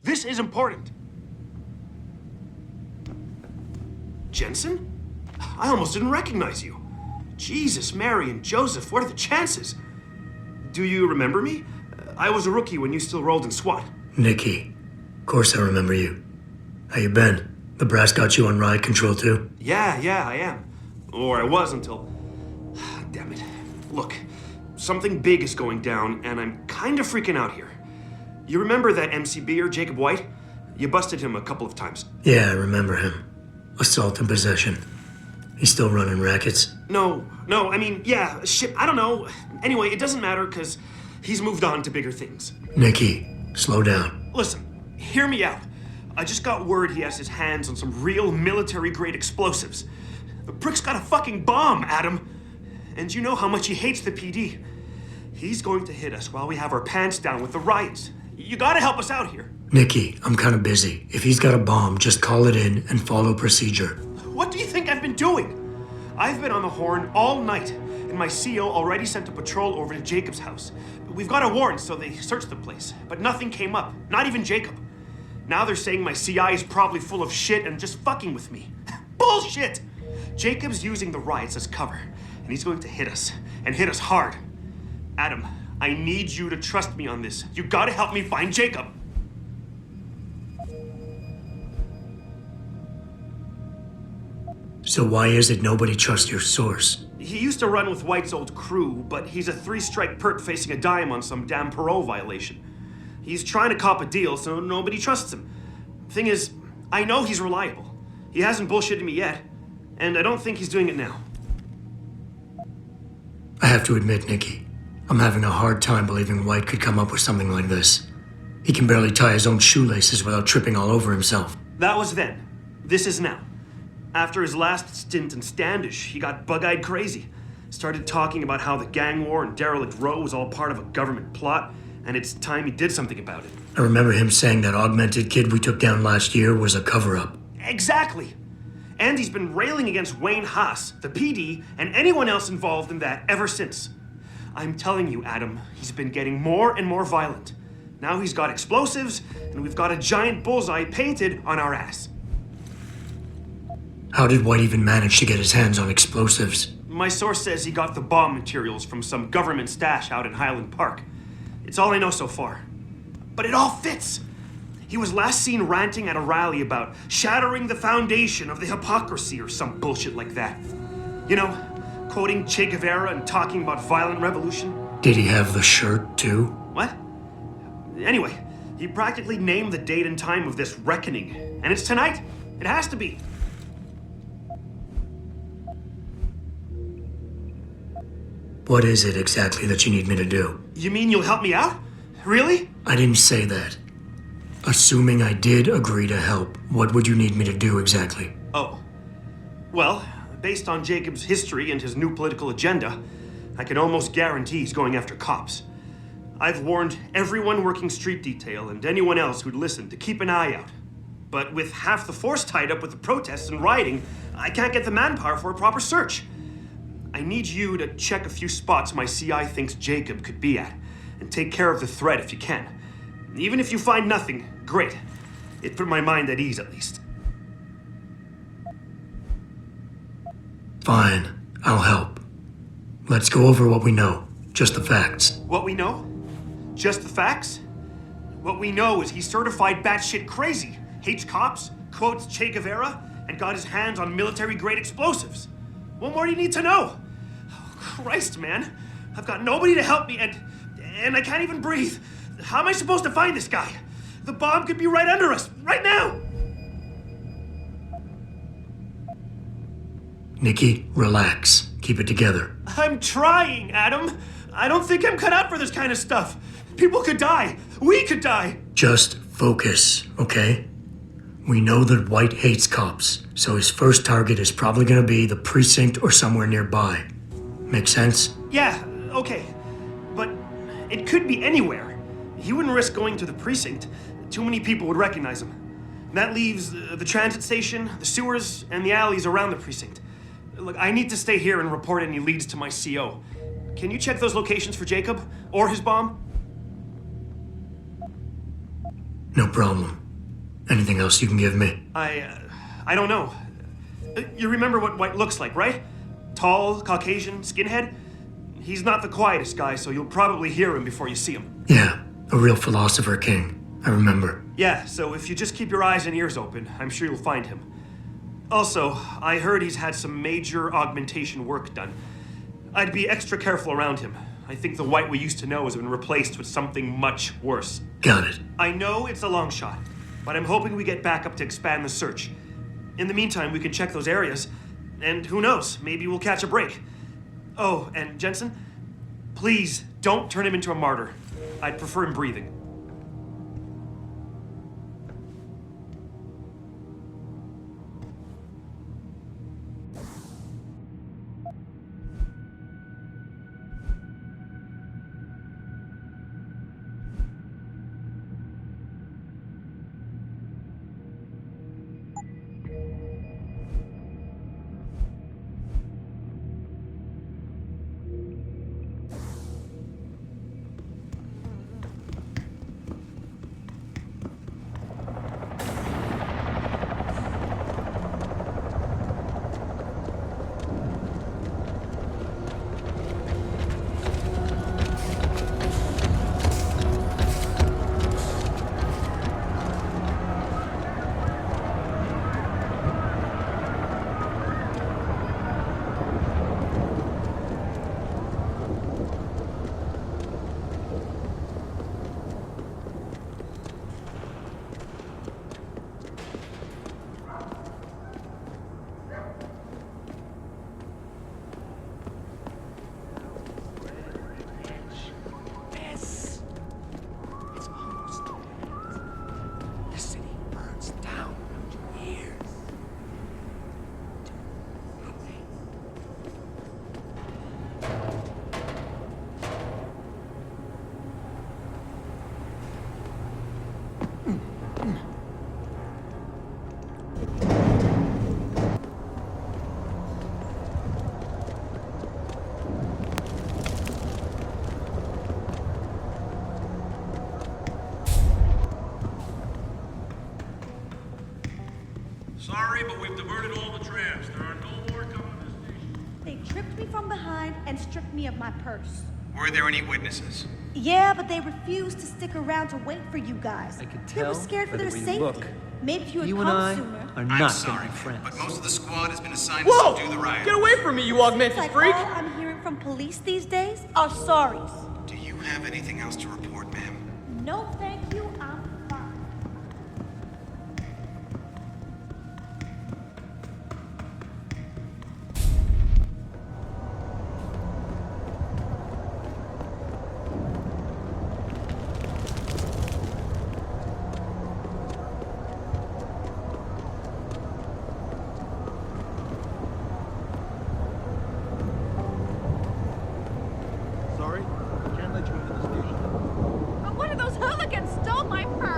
This is important. Jensen? I almost didn't recognize you. Jesus, Mary, and Joseph, what are the chances? Do you remember me? I was a rookie when you still rolled in SWAT. Nikki. Of course I remember you. How you been? The brass got you on ride control too? Yeah, I am. Or I was until... Damn it. Look, something big is going down, and I'm kind of freaking out here. You remember that MCBer, Jacob White? You busted him a couple of times. Yeah, I remember him. Assault and possession. He's still running rackets? No, I mean, yeah, shit, I don't know. Anyway, it doesn't matter, because he's moved on to bigger things. Nikki, slow down. Listen, hear me out. I just got word he has his hands on some real military-grade explosives. The prick's got a fucking bomb, Adam. And you know how much he hates the PD. He's going to hit us while we have our pants down with the riots. You gotta help us out here. Nikki, I'm kinda busy. If he's got a bomb, just call it in and follow procedure. What do you think I've been doing? I've been on the horn all night, and my CO already sent a patrol over to Jacob's house. We've got a warrant, so they searched the place, but nothing came up, not even Jacob. Now they're saying my CI is probably full of shit and just fucking with me. Bullshit! Jacob's using the riots as cover, and he's going to hit us, and hit us hard. Adam, I need you to trust me on this. You gotta help me find Jacob. So why is it nobody trusts your source? He used to run with White's old crew, but he's a 3-strike pert facing a dime on some damn parole violation. He's trying to cop a deal, so nobody trusts him. Thing is, I know he's reliable. He hasn't bullshitted me yet, and I don't think he's doing it now. I have to admit, Nikki, I'm having a hard time believing White could come up with something like this. He can barely tie his own shoelaces without tripping all over himself. That was then. This is now. After his last stint in Standish, he got bug-eyed crazy. Started talking about how the gang war in Derelict Row was all part of a government plot, and it's time he did something about it. I remember him saying that augmented kid we took down last year was a cover-up. Exactly! And he's been railing against Wayne Haas, the PD, and anyone else involved in that ever since. I'm telling you, Adam, he's been getting more and more violent. Now he's got explosives, and we've got a giant bullseye painted on our ass. How did White even manage to get his hands on explosives? My source says he got the bomb materials from some government stash out in Highland Park. It's all I know so far. But it all fits. He was last seen ranting at a rally about shattering the foundation of the hypocrisy or some bullshit like that. You know, quoting Che Guevara and talking about violent revolution. Did he have the shirt, too? What? Anyway, he practically named the date and time of this reckoning. And it's tonight. It has to be. What is it exactly that you need me to do? You mean you'll help me out? Really? I didn't say that. Assuming I did agree to help, what would you need me to do exactly? Oh. Well, based on Jacob's history and his new political agenda, I can almost guarantee he's going after cops. I've warned everyone working street detail and anyone else who'd listen to keep an eye out. But with half the force tied up with the protests and rioting, I can't get the manpower for a proper search. I need you to check a few spots my CI thinks Jacob could be at, and take care of the threat if you can. Even if you find nothing, great. It put my mind at ease, at least. Fine, I'll help. Let's go over what we know, just the facts. What we know? Just the facts? What we know is he's certified batshit crazy, hates cops, quotes Che Guevara, and got his hands on military-grade explosives. What more do you need to know? Oh, Christ, man. I've got nobody to help me, and I can't even breathe. How am I supposed to find this guy? The bomb could be right under us, right now! Nikki, relax. Keep it together. I'm trying, Adam. I don't think I'm cut out for this kind of stuff. People could die. We could die. Just focus, okay? We know that White hates cops, so his first target is probably gonna be the precinct or somewhere nearby. Make sense? Yeah, okay. But it could be anywhere. He wouldn't risk going to the precinct. Too many people would recognize him. That leaves the transit station, the sewers, and the alleys around the precinct. Look, I need to stay here and report any leads to my CO. Can you check those locations for Jacob? Or his bomb? No problem. Anything else you can give me? I don't know. You remember what White looks like, right? Tall, Caucasian, skinhead? He's not the quietest guy, so you'll probably hear him before you see him. Yeah, a real philosopher king. I remember. Yeah, so if you just keep your eyes and ears open, I'm sure you'll find him. Also, I heard he's had some major augmentation work done. I'd be extra careful around him. I think the White we used to know has been replaced with something much worse. Got it. I know it's a long shot, but I'm hoping we get backup to expand the search. In the meantime, we can check those areas, and who knows, maybe we'll catch a break. Oh, and Jensen, please don't turn him into a martyr. I'd prefer him breathing. Sorry, but we've diverted all the trams. There are no more coming to the station. They tripped me from behind and stripped me of my purse. Were there any witnesses? Yeah, but they refused to stick around to wait for you guys. I could They tell were scared for by their the way safety. you look. Maybe if you had You come and I sooner. are I'm not gonna sorry, be friends. but most of the squad has been assigned Whoa! to subdue the riot. Get away from me, you augmented Seems like freak! all I'm hearing from police these days are sorries. Do you have anything else to report, ma'am? No, thank you. I'm fine. Sorry, can't let you into the station. But one of those hooligans stole my purse!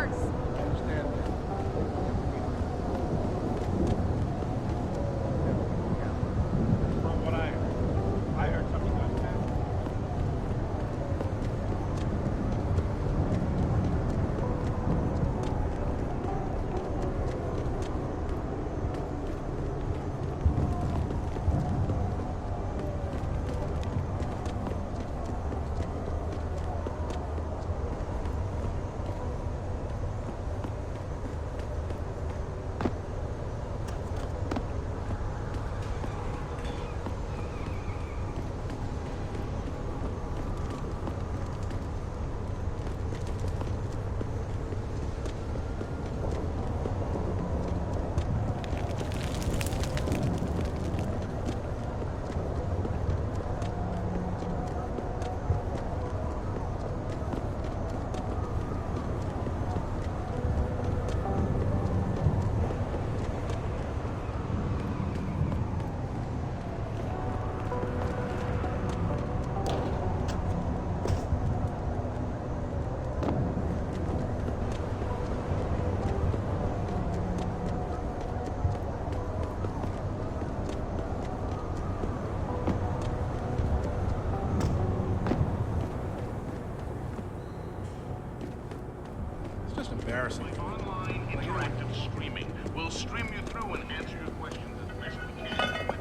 embarrassing. Online interactive streaming. We'll stream you through and answer your questions as best we can.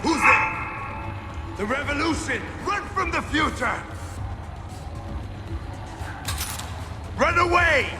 Who's there? The revolution! Run from the future! Run away!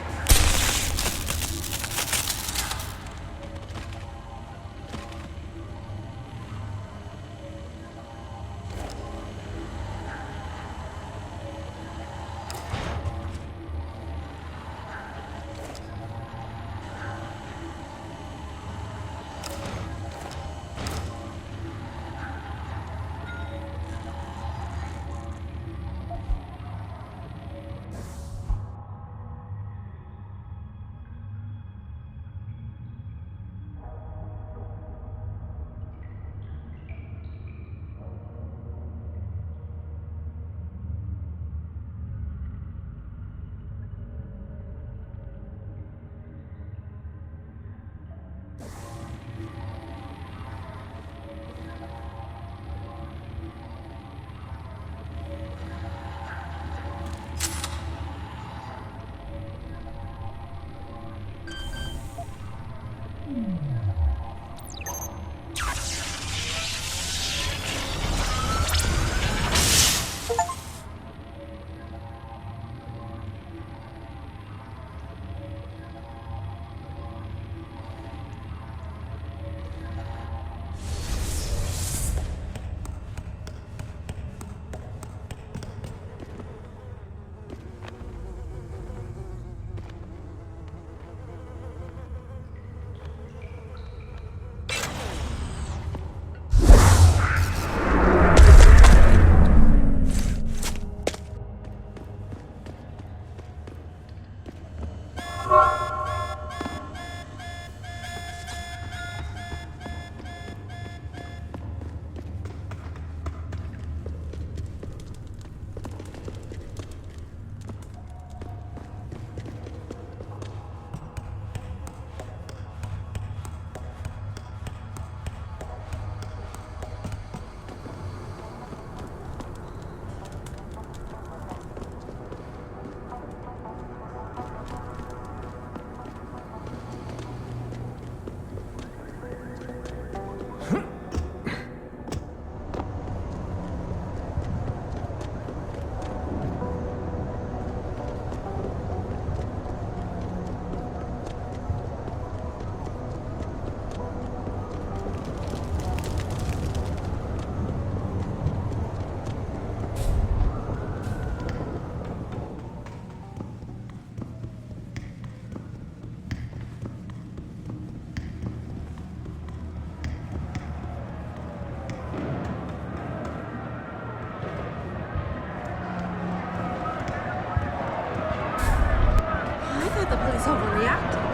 the police overreacted.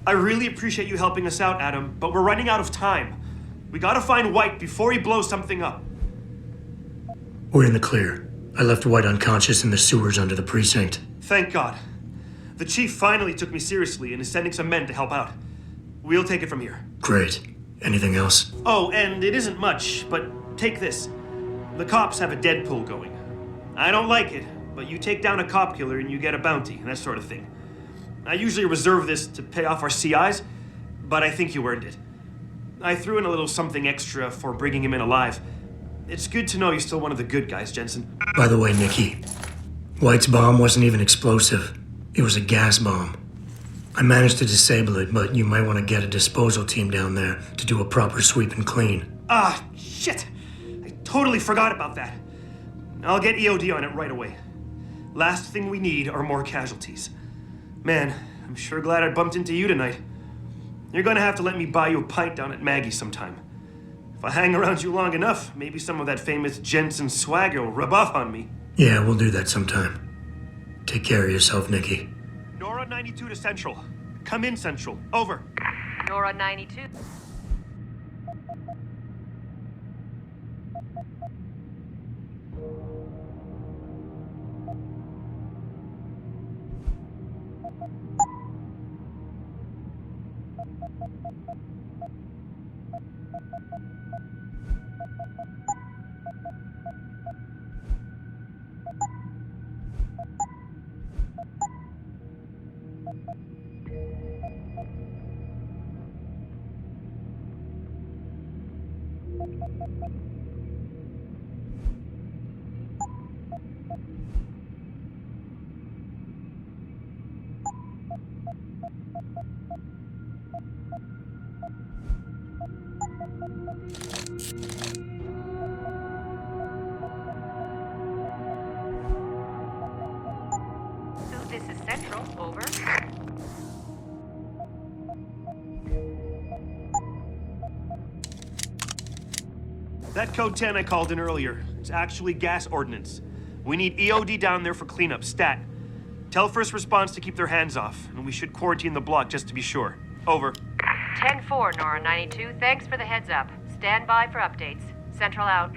I really appreciate you helping us out, Adam, but we're running out of time. We gotta find White before he blows something up. We're in the clear. I left White unconscious in the sewers under the precinct. Thank God. The chief finally took me seriously and is sending some men to help out. We'll take it from here. Great. Anything else? Oh, and it isn't much, but take this. The cops have a Deadpool going. I don't like it, but you take down a cop killer and you get a bounty, and that sort of thing. I usually reserve this to pay off our CIs, but I think you earned it. I threw in a little something extra for bringing him in alive. It's good to know you're still one of the good guys, Jensen. By the way, Nikki, White's bomb wasn't even explosive. It was a gas bomb. I managed to disable it, but you might want to get a disposal team down there to do a proper sweep and clean. Ah, shit! I totally forgot about that. I'll get EOD on it right away. Last thing we need are more casualties. Man, I'm sure glad I bumped into you tonight. You're gonna have to let me buy you a pint down at Maggie's sometime. If I hang around you long enough, maybe some of that famous Jensen swagger will rub off on me. Yeah, we'll do that sometime. Take care of yourself, Nikki. Nora 92 to Central. Come in, Central. Over. Nora 92. This is Central. Over. That code 10 I called in earlier. It's actually gas ordnance. We need EOD down there for cleanup, stat. Tell first response to keep their hands off, and we should quarantine the block just to be sure. Over. 10-4, Nora 92. Thanks for the heads up. Stand by for updates. Central out.